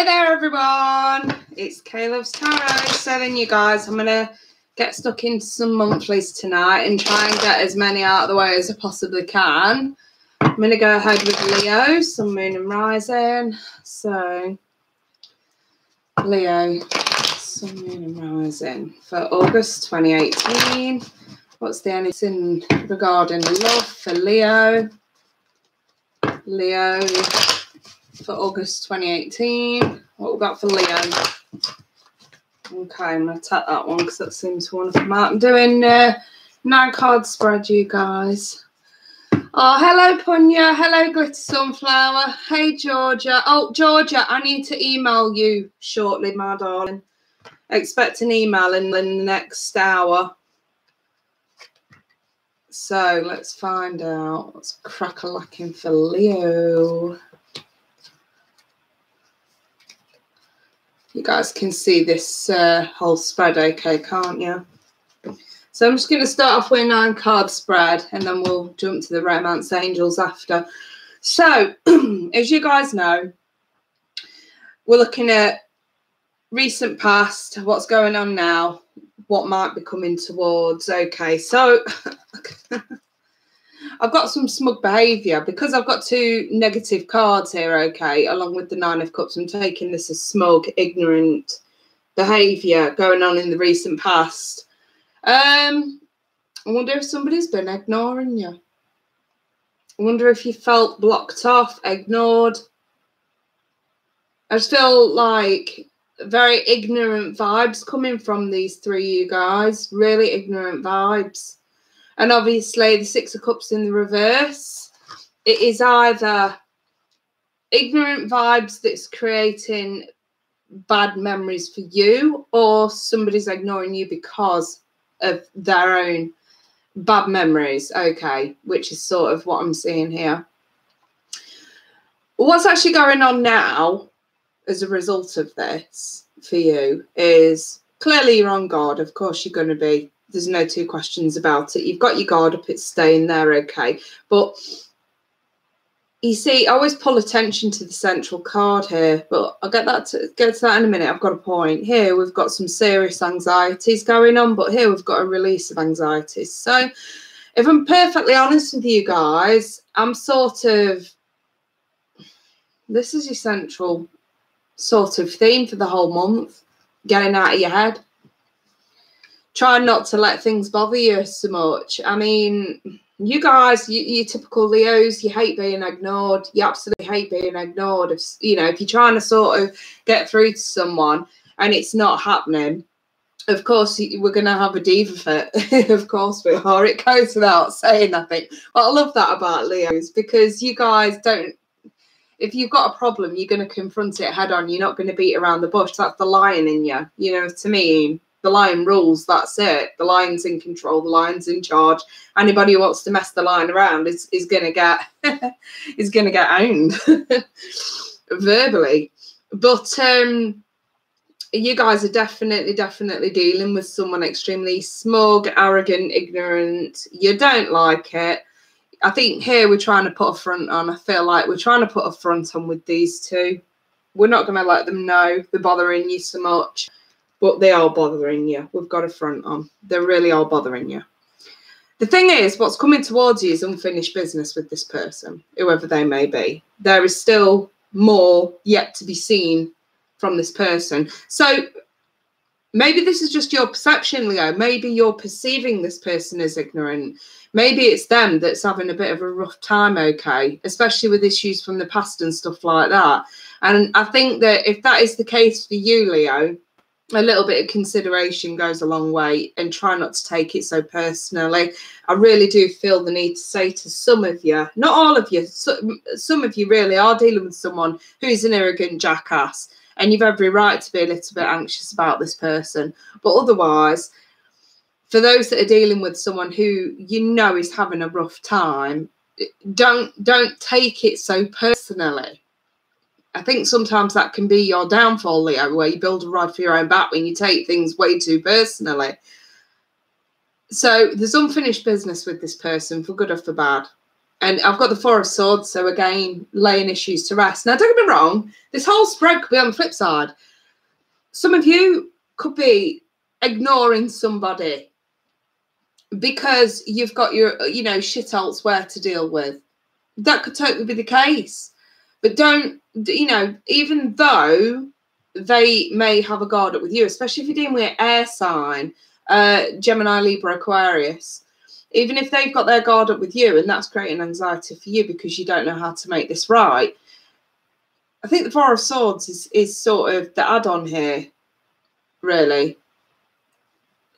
Hey there everyone, it's Kaylovestarot telling you guys I'm going to get stuck into some monthlies tonight and try and get as many out of the way as I possibly can. I'm going to go ahead with Leo, Sun, Moon and Rising. So, Leo, Sun, Moon and Rising for August 2018. What's the anything regarding love for Leo? Leo for August 2018. What we got for Leo? Okay, I'm going to take that one because that seems to want to come out. I'm doing 9-card spread, you guys. Oh, hello, Punya. Hello, Glitter Sunflower. Hey, Georgia. Oh, Georgia, I need to email you shortly, my darling. Expect an email in the next hour. So let's find out what's crack-a-lacking for Leo. You guys can see this whole spread okay, can't you? So I'm just going to start off with a 9-card spread and then we'll jump to the Romance Angels after. So, as you guys know, we're looking at recent past, what's going on now, what might be coming towards. Okay, so I've got some smug behaviour because I've got 2 negative cards here, okay, along with the 9 of Cups. I'm taking this as smug, ignorant behaviour going on in the recent past. I wonder if somebody's been ignoring you. I wonder if you felt blocked off, ignored. I just feel like very ignorant vibes coming from these 3, you guys. Really ignorant vibes. And obviously the 6 of Cups in the reverse. It is either ignorant vibes that's creating bad memories for you, or somebody's ignoring you because of their own bad memories. Okay, which is sort of what I'm seeing here. What's actually going on now as a result of this for you is clearly you're on guard. Of course you're going to be. There's no 2 questions about it. You've got your guard up. It's staying there, okay. But you see, I always pull attention to the central card here, but I'll get to that in a minute. I've got a point. Here we've got some serious anxieties going on, but here we've got a release of anxieties. So if I'm perfectly honest with you guys, I'm sort of, this is your central sort of theme for the whole month, getting out of your head. Try not to let things bother you so much. I mean, you guys, you typical Leos, you hate being ignored. You absolutely hate being ignored. If you're trying to sort of get through to someone and it's not happening, of course, we're going to have a diva fit. Of course we are. It goes without saying, I think. But I love that about Leos because you guys don't, if you've got a problem, you're going to confront it head on. You're not going to beat around the bush. That's the lion in you. You know, to me, the lion rules. That's it. The lion's in control. The lion's in charge. Anybody who wants to mess the lion around is going to get is going to get owned verbally. But you guys are definitely dealing with someone extremely smug, arrogant, ignorant. You don't like it. I think here we're trying to put a front on. I feel like we're trying to put a front on with these 2. We're not going to let them know they're bothering you so much. But they are bothering you. We've got a front on. They really are bothering you. The thing is, what's coming towards you is unfinished business with this person, whoever they may be. There is still more yet to be seen from this person. So maybe this is just your perception, Leo. Maybe you're perceiving this person as ignorant. Maybe it's them that's having a bit of a rough time, okay, especially with issues from the past and stuff like that. And I think that if that is the case for you, Leo, a little bit of consideration goes a long way, and try not to take it so personally. I really do feel the need to say to some of you, not all of you, some of you really are dealing with someone who's an arrogant jackass, and you've every right to be a little bit anxious about this person. But otherwise, for those that are dealing with someone who you know is having a rough time, don't take it so personally. I think sometimes that can be your downfall, Leo, where you build a rod for your own back when you take things way too personally. So there's unfinished business with this person, for good or for bad. And I've got the Four of Swords, so again, laying issues to rest. Now, don't get me wrong, this whole spread could be on the flip side. Some of you could be ignoring somebody because you've got your, you know, shit elsewhere to deal with. That could totally be the case. But don't, you know, even though they may have a guard up with you, especially if you're dealing with air sign, Gemini, Libra, Aquarius, even if they've got their guard up with you and that's creating anxiety for you because you don't know how to make this right, I think the Four of Swords is sort of the add-on here, really.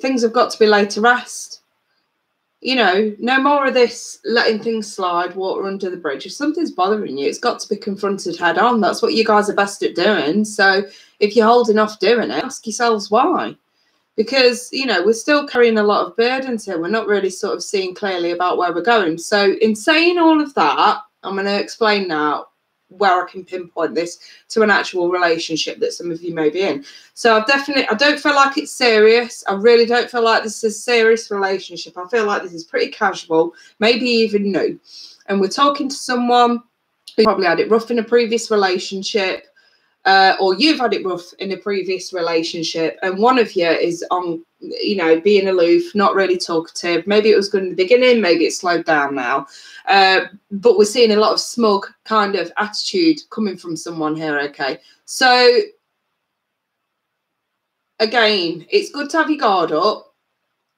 Things have got to be laid to rest. You know, no more of this letting things slide, water under the bridge. If something's bothering you, it's got to be confronted head on. That's what you guys are best at doing. So if you're holding off doing it, ask yourselves why. Because, you know, we're still carrying a lot of burdens here. We're not really sort of seeing clearly about where we're going. So in saying all of that, I'm going to explain now where I can pinpoint this to an actual relationship that some of you may be in. So I don't feel like it's serious. I really don't feel like this is a serious relationship. I feel like this is pretty casual, maybe even new. And we're talking to someone who probably had it rough in a previous relationship, or you've had it rough in a previous relationship, and one of you is on, you know, being aloof, not really talkative. Maybe it was good in the beginning, maybe it's slowed down now. But we're seeing a lot of smug kind of attitude coming from someone here, okay? So, again, it's good to have your guard up,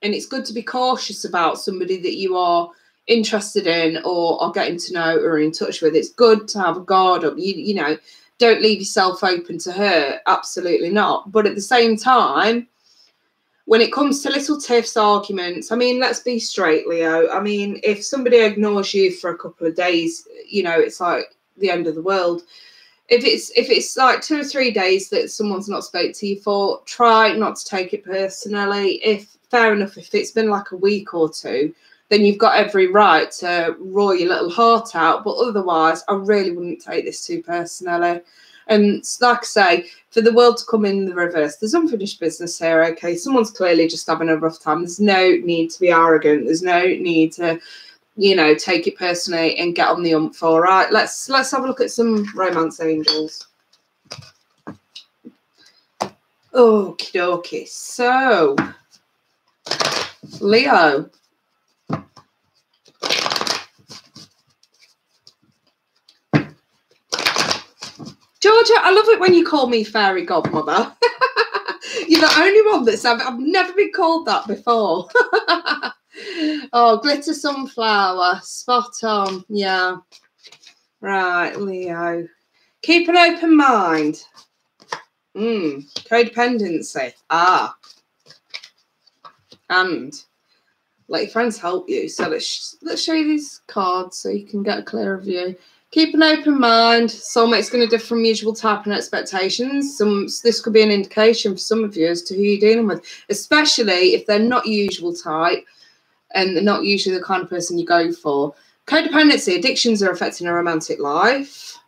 and it's good to be cautious about somebody that you are interested in or are getting to know or in touch with. It's good to have a guard up. You know, don't leave yourself open to hurt. Absolutely not. But at the same time, when it comes to little tiffs, arguments, I mean, let's be straight, Leo. I mean, if somebody ignores you for a couple of days, you know, it's like the end of the world. If it's like 2 or 3 days that someone's not spoke to you for, try not to take it personally. Fair enough, if it's been like a week or two, then you've got every right to roar your little heart out. But otherwise, I really wouldn't take this too personally. And like I say, for the world to come in the reverse, there's unfinished business here, okay? Someone's clearly just having a rough time. There's no need to be arrogant. There's no need to, you know, take it personally and get on the ump, all right? Let's have a look at some romance angels. Okie dokie. So, Leo. Georgia, I love it when you call me fairy godmother. You're the only one that's I've never been called that before. Oh, glitter sunflower, spot on. Yeah. Right, Leo. Keep an open mind. Codependency. And let your friends help you. So let's show you these cards so you can get a clearer view. Keep an open mind. Soulmate's going to differ from usual type and expectations. This could be an indication for some of you as to who you're dealing with, especially if they're not usual type and they're not usually the kind of person you go for. Codependency, addictions are affecting a romantic life.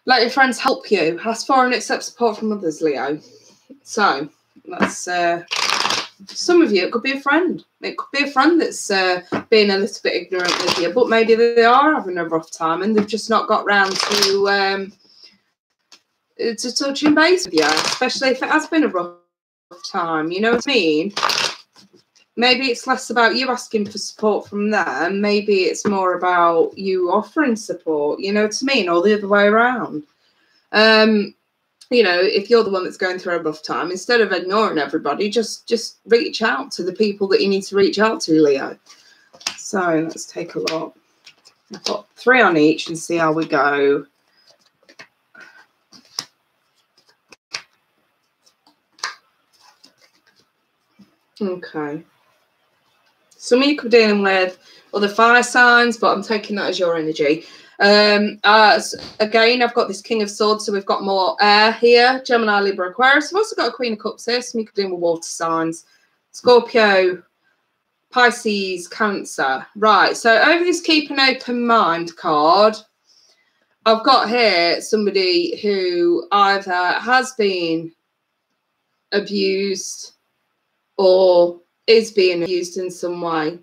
Let your friends help you. Ask for and accept support from others, Leo. So that's some of you, it could be a friend. It could be a friend that's being a little bit ignorant with you, but maybe they are having a rough time and they've just not got round to touching base with you, especially if it has been a rough time. You know what I mean? Maybe it's less about you asking for support from them. Maybe it's more about you offering support. You know what I mean? Or the other way around. You know, if you're the one that's going through a rough time, instead of ignoring everybody, just reach out to the people that you need to reach out to, Leo. So let's take a look. I've got 3 on each and see how we go. Okay. Some of you could be dealing with other fire signs, but I'm taking that as your energy. Again, I've got this King of Swords, so we've got more air here. Gemini, Libra, Aquarius. I've also got a Queen of Cups here, so you could deal with water signs. Scorpio, Pisces, Cancer. Right, so over this Keep an Open Mind card, I've got here somebody who either has been abused or is being abused in some way.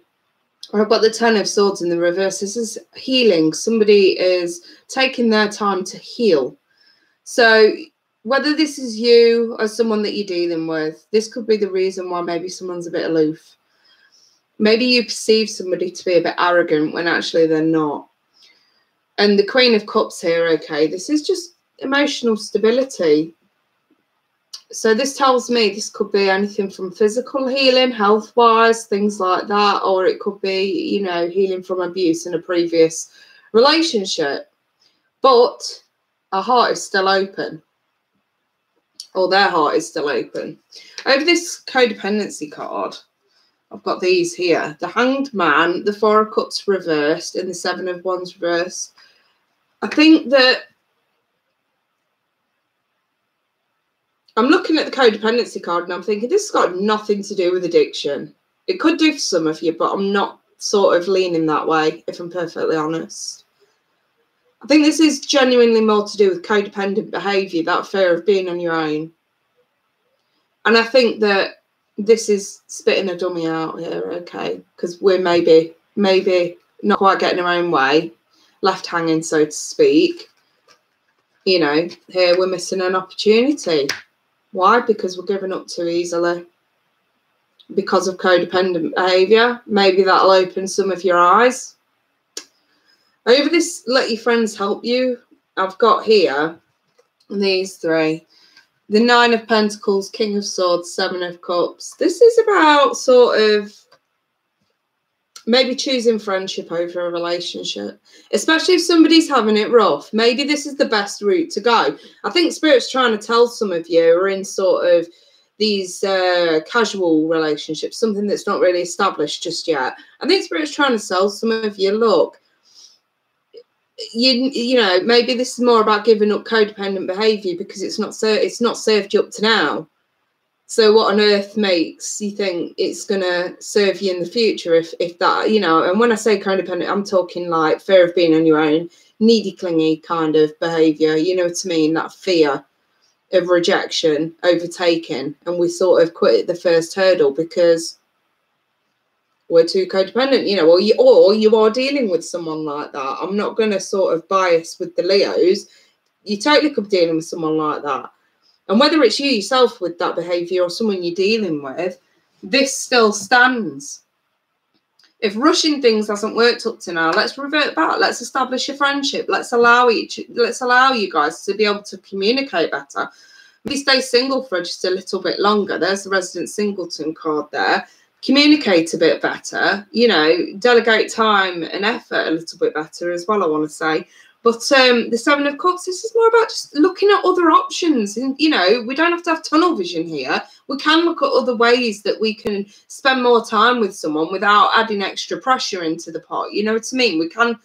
I've got the Ten of Swords in the reverse. This is healing. Somebody is taking their time to heal. So whether this is you or someone that you're dealing with, this could be the reason why maybe someone's a bit aloof. Maybe you perceive somebody to be a bit arrogant when actually they're not. And the Queen of Cups here, okay, this is just emotional stability. So this tells me this could be anything from physical healing, health-wise, things like that, or it could be, you know, healing from abuse in a previous relationship. But our heart is still open, or their heart is still open. Over this codependency card, I've got these here. The Hanged Man, the Four of Cups reversed, and the Seven of Wands reversed. I think that I'm looking at the codependency card and I'm thinking this has got nothing to do with addiction. It could do for some of you, but I'm not sort of leaning that way, if I'm perfectly honest. I think this is genuinely more to do with codependent behaviour, that fear of being on your own. And I think that this is spitting a dummy out here, okay, because we're maybe not quite getting our own way, left hanging, so to speak. You know, here we're missing an opportunity. Why? Because we're giving up too easily. Because of codependent behaviour. Maybe that'll open some of your eyes. Over this, let your friends help you. I've got here these three. The Nine of Pentacles, King of Swords, Seven of Cups. This is about sort of maybe choosing friendship over a relationship, especially if somebody's having it rough. Maybe this is the best route to go. I think Spirit's trying to tell some of you are in sort of these casual relationships, something that's not really established just yet. I think Spirit's trying to sell some of you, look, you know, maybe this is more about giving up codependent behaviour because it's not served you up to now. So what on earth makes you think it's going to serve you in the future if that, you know, and when I say codependent, I'm talking like fear of being on your own, needy, clingy kind of behaviour, you know what I mean, that fear of rejection overtaking, and we sort of quit at the first hurdle because we're too codependent, you know, or you are dealing with someone like that. I'm not going to sort of bias with the Leos. You totally could be dealing with someone like that. And whether it's you yourself with that behaviour or someone you're dealing with, this still stands. If rushing things hasn't worked up to now, let's revert back. Let's establish a friendship. Let's allow you guys to be able to communicate better. Maybe stay single for just a little bit longer. There's the Resident Singleton card there. Communicate a bit better, you know, delegate time and effort a little bit better as well, I want to say. But the Seven of Cups, this is more about just looking at other options. And, you know, we don't have to have tunnel vision here. We can look at other ways that we can spend more time with someone without adding extra pressure into the pot. You know what I mean? We can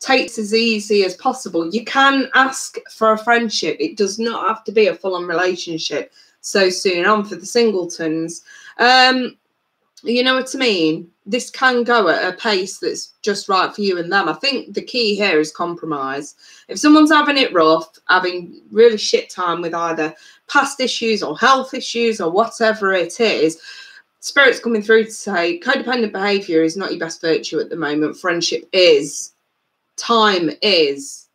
take it as easy as possible. You can ask for a friendship. It does not have to be a full-on relationship so soon on for the singletons. You know what I mean? This can go at a pace that's just right for you and them. I think the key here is compromise. If someone's having it rough, having really shit time with either past issues or health issues or whatever it is, Spirit's coming through to say codependent behaviour is not your best virtue at the moment. Friendship is. Time is.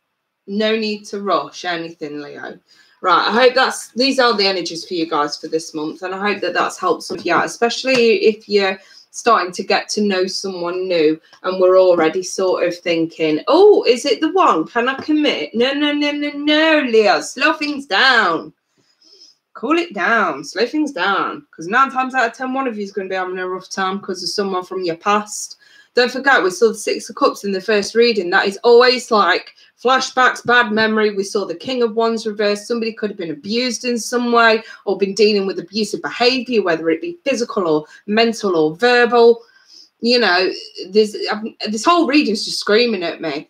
No need to rush anything, Leo. Right, I hope these are the energies for you guys for this month, and I hope that that's helped some of you out, especially if you're starting to get to know someone new and we're already sort of thinking, oh, is it the one? Can I commit? No, Leo, slow things down. Cool it down, slow things down, because 9 times out of 10, one of you is going to be having a rough time because of someone from your past. Don't forget, we saw the Six of Cups in the first reading. That is always like flashbacks, bad memory. We saw the King of Wands reversed. Somebody could have been abused in some way or been dealing with abusive behaviour, whether it be physical or mental or verbal. You know, this whole reading's just screaming at me.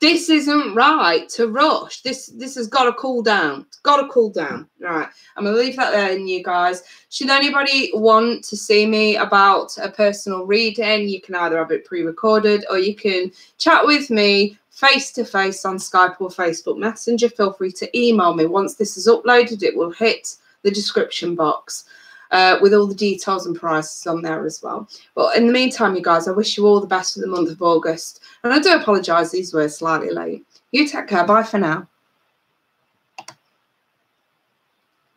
This isn't right to rush. This has got to cool down. It's got to cool down. Right. I'm going to leave that there, you guys. Should anybody want to see me about a personal reading, you can either have it pre-recorded or you can chat with me face-to-face on Skype or Facebook Messenger. Feel free to email me. Once this is uploaded, it will hit the description box. with all the details and prices on there as well. But in the meantime, you guys, I wish you all the best for the month of August. And I do apologise, these were slightly late. You take care. Bye for now.